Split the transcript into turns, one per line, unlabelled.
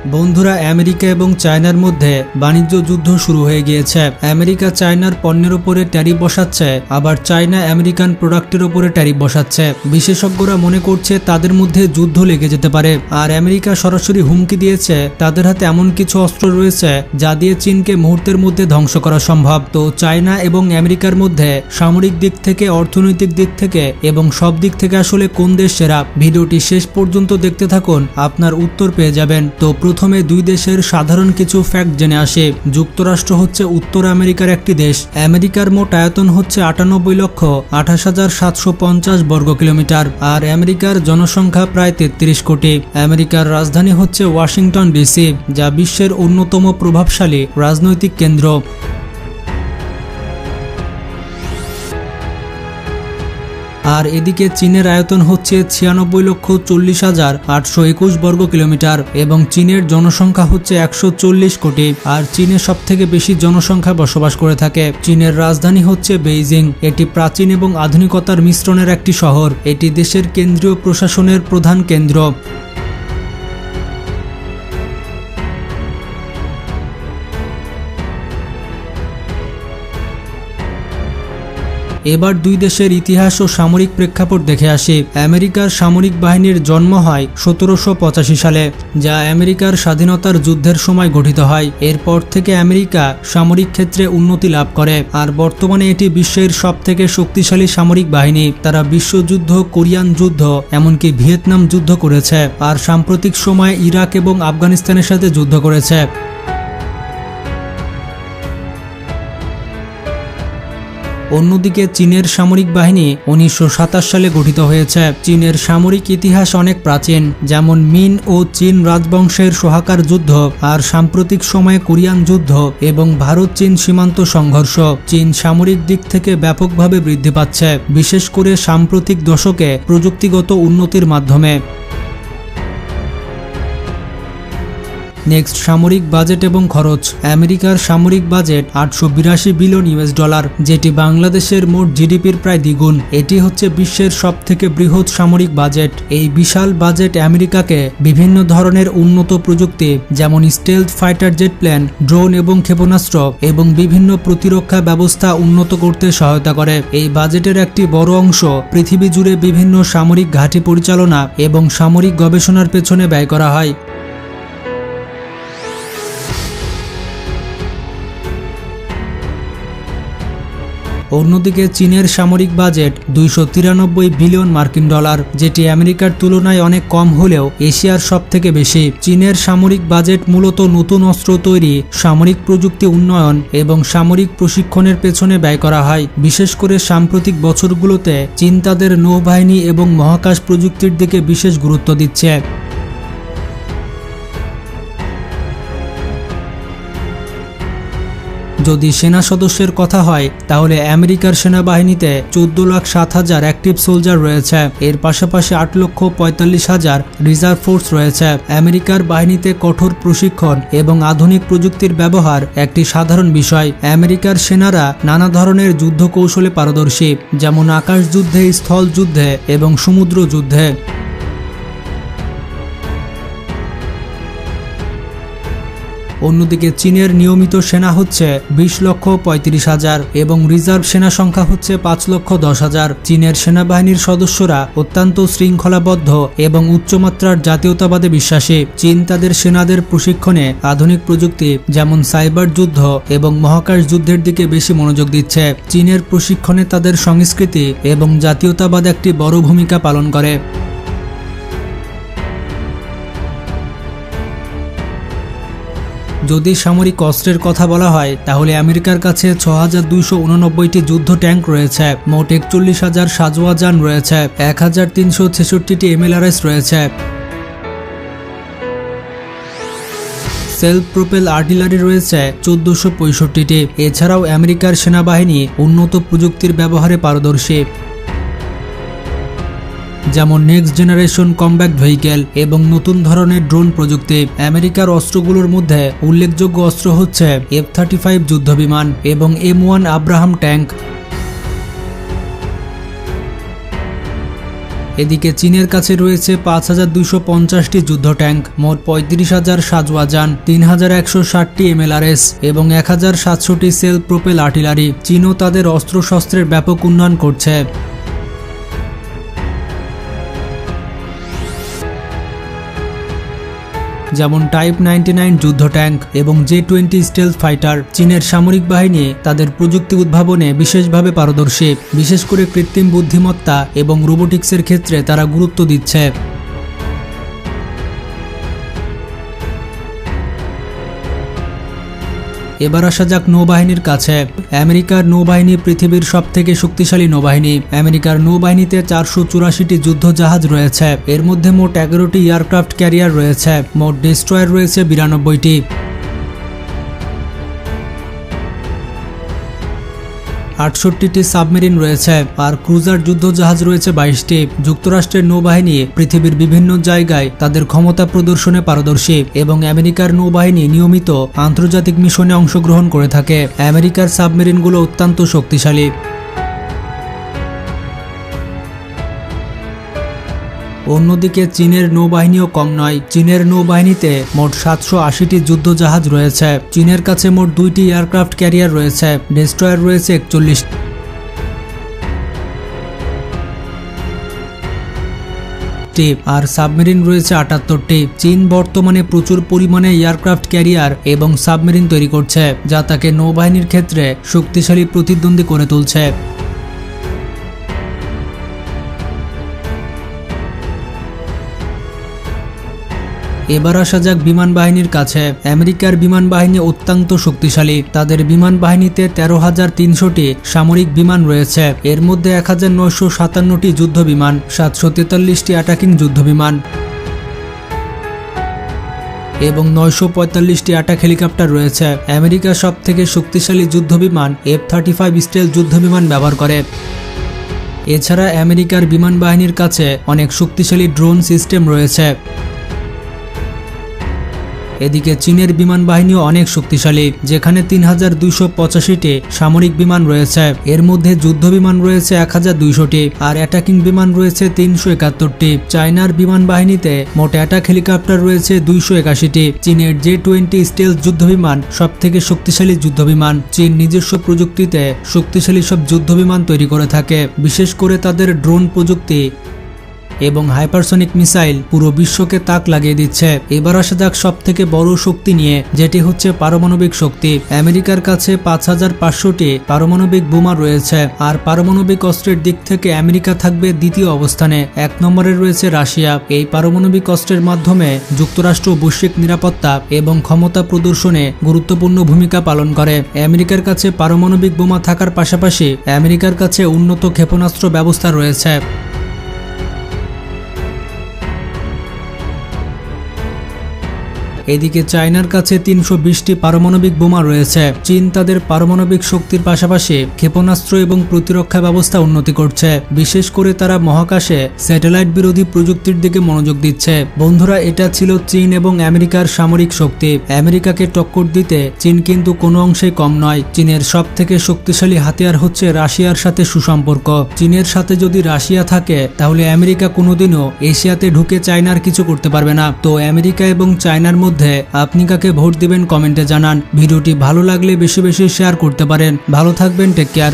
বন্ধুরা, আমেরিকা এবং চায়নার মধ্যে বাণিজ্য যুদ্ধ শুরু হয়ে গিয়েছে। আমেরিকা চায়নার পণ্যের উপরে ট্যারিফ বসাচ্ছে, আবার চায়না আমেরিকান প্রোডাক্টের উপরে ট্যারিফ বসাচ্ছে। বিশেষজ্ঞরা মনে করছে তাদের মধ্যে যুদ্ধ লেগে যেতে পারে। আর আমেরিকা সরাসরি হুমকি দিয়েছে তাদের হাতে এমন কিছু অস্ত্র রয়েছে যা দিয়ে চীনকে মুহূর্তের মধ্যে ধ্বংস করা সম্ভব। তো চায়না এবং আমেরিকার মধ্যে সামরিক দিক থেকে, অর্থনৈতিক দিক থেকে এবং সব দিক থেকে আসলে কোন দেশ সেরা? ভিডিওটি শেষ পর্যন্ত দেখতে থাকুন, আপনার উত্তর পেয়ে যাবেন। তো প্রথমে দুই দেশের সাধারণ কিছু ফ্যাক্ট জেনে আসে। যুক্তরাষ্ট্র হচ্ছে উত্তর আমেরিকার একটি দেশ। আমেরিকার মোট আয়তন হচ্ছে 98,28,750 বর্গ কিলোমিটার, আর আমেরিকার জনসংখ্যা প্রায় 33 কোটি। আমেরিকার রাজধানী হচ্ছে ওয়াশিংটন ডিসি, যা বিশ্বের অন্যতম প্রভাবশালী রাজনৈতিক কেন্দ্র। আর এদিকে চীনের আয়তন হচ্ছে 96,40,821 বর্গ কিলোমিটার এবং চীনের জনসংখ্যা হচ্ছে 140 কোটি। আর চীনে সব থেকে বেশি জনসংখ্যা বসবাস করে থাকে। চীনের রাজধানী হচ্ছে বেইজিং। এটি প্রাচীন এবং আধুনিকতার মিশ্রণের একটি শহর। এটি দেশের কেন্দ্রীয় প্রশাসনের প্রধান কেন্দ্র। এবার দুই দেশের ইতিহাস ও সামরিক প্রেক্ষাপট দেখে আসি। আমেরিকার সামরিক বাহিনীর জন্ম হয় 1785 সালে, যা আমেরিকার স্বাধীনতার যুদ্ধের সময় গঠিত হয়। এরপর থেকে আমেরিকা সামরিক ক্ষেত্রে উন্নতি লাভ করে, আর বর্তমানে এটি বিশ্বের সবথেকে শক্তিশালী সামরিক বাহিনী। তারা বিশ্বযুদ্ধ, কোরিয়ান যুদ্ধ, এমনকি ভিয়েতনাম যুদ্ধ করেছে, আর সাম্প্রতিক সময়ে ইরাক এবং আফগানিস্তানের সাথে যুদ্ধ করেছে। অন্যদিকে চীনের সামরিক বাহিনী 1927 সালে গঠিত হয়েছে। চীনের সামরিক ইতিহাস অনেক প্রাচীন, যেমন মিন ও চীন রাজবংশের সোহাকার যুদ্ধ, আর সাম্প্রতিক সময়ে কোরিয়ান যুদ্ধ এবং ভারত চীন সীমান্ত সংঘর্ষ। চীন সামরিক দিক থেকে ব্যাপকভাবে বৃদ্ধি পাচ্ছে, বিশেষ করে সাম্প্রতিক দশকে প্রযুক্তিগত উন্নতির মাধ্যমে। নেক্সট, সামরিক বাজেট এবং খরচ। আমেরিকার সামরিক বাজেট 882 বিলিয়ন US ডলার, যেটি বাংলাদেশের মোট জিডিপির প্রায় দ্বিগুণ। এটি হচ্ছে বিশ্বের সবথেকে বৃহৎ সামরিক বাজেট। এই বিশাল বাজেট আমেরিকাকে বিভিন্ন ধরনের উন্নত প্রযুক্তি, যেমন stealth fighter jet plane, drone এবং ক্ষেপণাস্ত্র এবং বিভিন্ন প্রতিরক্ষা ব্যবস্থা উন্নত করতে সহায়তা করে। এই বাজেটের একটি বড় অংশ পৃথিবী জুড়ে বিভিন্ন সামরিক ঘাঁটি পরিচালনা এবং সামরিক গবেষণার পেছনে ব্যয় করা হয়। অন্যদিকে চীনের সামরিক বাজেট 293 বিলিয়ন মার্কিন ডলার, যেটি আমেরিকার তুলনায় অনেক কম হলেও এশিয়ার সব থেকে বেশি। চীনের সামরিক বাজেট মূলত নতুন অস্ত্র তৈরি, সামরিক প্রযুক্তি উন্নয়ন এবং সামরিক প্রশিক্ষণের পেছনে ব্যয় করা হয়। বিশেষ করে সাম্প্রতিক বছরগুলোতে চীন তাদের নৌবাহিনী এবং মহাকাশ প্রযুক্তির দিকে বিশেষ গুরুত্ব দিচ্ছে। যদি সেনা সদস্যের কথা হয়, তাহলে আমেরিকার সেনাবাহিনীতে 14,07,000 অ্যাক্টিভ সোলজার রয়েছে। এর পাশাপাশি 8,45,000 রিজার্ভ ফোর্স রয়েছে। আমেরিকার বাহিনীতে কঠোর প্রশিক্ষণ এবং আধুনিক প্রযুক্তির ব্যবহার একটি সাধারণ বিষয়। আমেরিকার সেনারা নানা ধরনের যুদ্ধ কৌশলে পারদর্শী, যেমন আকাশ যুদ্ধে, স্থল যুদ্ধে এবং সমুদ্র যুদ্ধে। অন্যদিকে চীনের নিয়মিত সেনা হচ্ছে 20,35,000 এবং রিজার্ভ সেনা সংখ্যা হচ্ছে 5,10,000। চীনের সেনাবাহিনীর সদস্যরা অত্যন্ত শৃঙ্খলাবদ্ধ এবং উচ্চমাত্রার জাতীয়তাবাদে বিশ্বাসী। চীন তাদের সেনাদের প্রশিক্ষণে আধুনিক প্রযুক্তি, যেমন সাইবার যুদ্ধ এবং মহাকাশ যুদ্ধের দিকে বেশি মনোযোগ দিচ্ছে। চীনের প্রশিক্ষণে তাদের সংস্কৃতি এবং জাতীয়তাবাদ একটি বড় ভূমিকা পালন করে। যদি সামরিক অস্ত্রের কথা বলা হয়, তাহলে আমেরিকার কাছে 6,289টি যুদ্ধ ট্যাঙ্ক রয়েছে, মোট 41,000 সাঁজোয়া যান রয়েছে, 1,366টি MLRS রয়েছে। সেলফ প্রোপেল আর্টিলারি রয়েছে 1,465টি। এছাড়াও আমেরিকার সেনাবাহিনী উন্নত প্রযুক্তির ব্যবহারে পারদর্শী, যেমন নেক্সট জেনারেশন কমব্যাট ভেহিকেল এবং নতুন ধরনের ড্রোন প্রযুক্তি। আমেরিকার অস্ত্রগুলোর মধ্যে উল্লেখযোগ্য অস্ত্র হচ্ছে F-35 যুদ্ধবিমান এবং M1 আব্রাহাম ট্যাঙ্ক। এদিকে চীনের কাছে রয়েছে 5250টি যুদ্ধ ট্যাঙ্ক, মোট 35,000 সাজওয়াজান, 3,160টি MLRS এবং 1,700টি সেলফ প্রোপেল আর্টিলারি। চীনও তাদের অস্ত্রশস্ত্রের ব্যাপক উন্নয়ন করছে। যেমন টাইপ 99 যুদ্ধ ট্যাঙ্ক এবং J-20 স্টেলথ ফাইটার। চীনের সামরিক বাহিনী তাদের প্রযুক্তি উদ্ভাবনে বিশেষভাবে পারদর্শী, বিশেষ করে কৃত্রিম বুদ্ধিমত্তা এবং রোবোটিক্সের ক্ষেত্রে তারা গুরুত্ব দিচ্ছে। এবার আসা যাক নৌবাহিনীর কাছে। আমেরিকার নৌবাহিনী পৃথিবীর সবথেকে শক্তিশালী নৌবাহিনী। আমেরিকার নৌবাহিনীতে 484টি যুদ্ধ জাহাজ রয়েছে। এর মধ্যে মোট 11টি এয়ারক্রাফট ক্যারিয়ার রয়েছে। মোট ডেস্ট্রয়ার রয়েছে 92টি। 68টি সাবমেরিন রয়েছে আর ক্রুজার যুদ্ধ জাহাজ রয়েছে 22টি। যুক্তরাষ্ট্রের নৌবাহিনী পৃথিবীর বিভিন্ন জায়গায় তাদের ক্ষমতা প্রদর্শনে পারদর্শী এবং আমেরিকার নৌবাহিনী নিয়মিত আন্তর্জাতিক মিশনে অংশগ্রহণ করে থাকে। আমেরিকার সাবমেরিনগুলো অত্যন্ত শক্তিশালী। অন্যদিকে চীনের নৌবাহিনীও কম নয়। চীনের নৌবাহিনীতে মোট 780টি যুদ্ধ জাহাজ রয়েছে। চীনের কাছে মোট 2টি এয়ারক্রাফট ক্যারিয়ার রয়েছে। ডেস্ট্রয়ার রয়েছে 41টি আর সাবমেরিন রয়েছে 78টি। চীন বর্তমানে প্রচুর পরিমাণে এয়ারক্রাফট ক্যারিয়ার এবং সাবমেরিন তৈরি করছে, যা তাকে নৌবাহিনীর ক্ষেত্রে শক্তিশালী প্রতিদ্বন্দ্বী করে তুলছে। এবার আসা যাক বিমান বাহিনীর কাছে। আমেরিকার বিমান বাহিনী অত্যন্ত শক্তিশালী। তাদের বিমান বাহিনীতে 13,300টি সামরিক বিমান রয়েছে। এর মধ্যে 1,957টি যুদ্ধ বিমান, 743টি অ্যাটাকিং যুদ্ধ বিমান এবং 945টি অ্যাটাক হেলিকপ্টার রয়েছে। আমেরিকা সবথেকে শক্তিশালী যুদ্ধ বিমান F-35 স্টেলথ যুদ্ধ বিমান ব্যবহার করে। এছাড়া আমেরিকার বিমান বাহিনীর কাছে অনেক শক্তিশালী ড্রোন সিস্টেম রয়েছে। এদিকে চীনের বিমান বাহিনীও অনেক শক্তিশালী, যেখানে 3,285টি সামরিক বিমান রয়েছে। এর মধ্যে যুদ্ধ বিমান রয়েছে 1,200টি আর অ্যাটাকিং বিমান রয়েছে 371টি। চায়নার বিমান বাহিনীতে মোট অ্যাটাক হেলিকপ্টার রয়েছে 281টি। চীনের J-20 স্টেলথ যুদ্ধ বিমান সবথেকে শক্তিশালী যুদ্ধ বিমান। চীন নিজস্ব প্রযুক্তিতে শক্তিশালী সব যুদ্ধ বিমান তৈরি করে থাকে, বিশেষ করে তাদের ড্রোন প্রযুক্তি এবং হাইপারসনিক মিসাইল পুরো বিশ্বকে তাক লাগিয়ে দিচ্ছে। এবার আসা যাক সবথেকে বড় শক্তি নিয়ে, যেটি হচ্ছে পারমাণবিক শক্তি। আমেরিকার কাছে 5,500টি পারমাণবিক বোমা রয়েছে আর পারমাণবিক অস্ত্রের দিক থেকে আমেরিকা থাকবে দ্বিতীয় অবস্থানে। 1 নম্বরে রয়েছে রাশিয়া। এই পারমাণবিক অস্ত্রের মাধ্যমে যুক্তরাষ্ট্র বৈশ্বিক নিরাপত্তা এবং ক্ষমতা প্রদর্শনে গুরুত্বপূর্ণ ভূমিকা পালন করে। আমেরিকার কাছে পারমাণবিক বোমা থাকার পাশাপাশি আমেরিকার কাছে উন্নত ক্ষেপণাস্ত্র ব্যবস্থা রয়েছে। এদিকে চায়নার কাছে 320টি পারমাণবিক বোমা রয়েছে। চীন তাদের পারমাণবিক শক্তির পাশাপাশি ক্ষেপণাস্ত্র এবং প্রতিরক্ষা ব্যবস্থা উন্নতি করছে। বিশেষ করে তারা মহাকাশে স্যাটেলাইট বিরোধী প্রযুক্তির দিকে মনোযোগ দিচ্ছে। বন্ধুরা, এটা ছিল চীন এবং আমেরিকার সামরিক শক্তি। আমেরিকাকে টক্কর দিতে চীন কিন্তু কোনো অংশেই কম নয়। চীনের সবথেকে শক্তিশালী হাতিয়ার হচ্ছে রাশিয়ার সাথে সুসম্পর্ক। চীনের সাথে যদি রাশিয়া থাকে, তাহলে আমেরিকা কোনোদিনও এশিয়াতে ঢুকে চায়নার কিছু করতে পারবে না। তো আমেরিকা এবং চায়নার মধ্যে আপনি কাকে ভোট দিবেন কমেন্টে জানান। ভিডিওটি ভালো লাগলে বেশি বেশি শেয়ার করতে পারেন। ভালো থাকবেন, টেক কেয়ার।